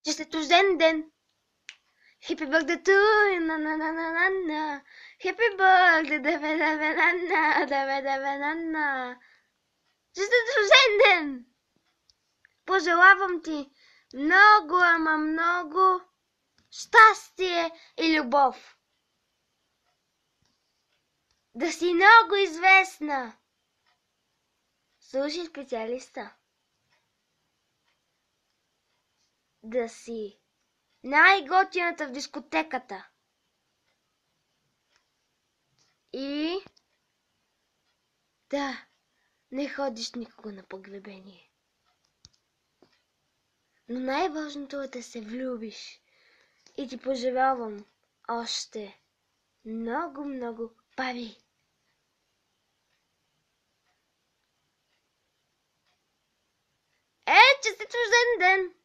Честит рожден ден! Happy birthday to you, na na na na na na. Happy birthday, деве деве на на, деве деве на на. Честит рожден ден! Пожелавам ти много, ама много щастие и любов. Да си много известна. Слушай специалиста. Да си най-готината в дискотеката. И да не ходиш никога на погребение. Но най-важното е да се влюбиш. И ти пожелавам още много, много пари. Честит рожден ден!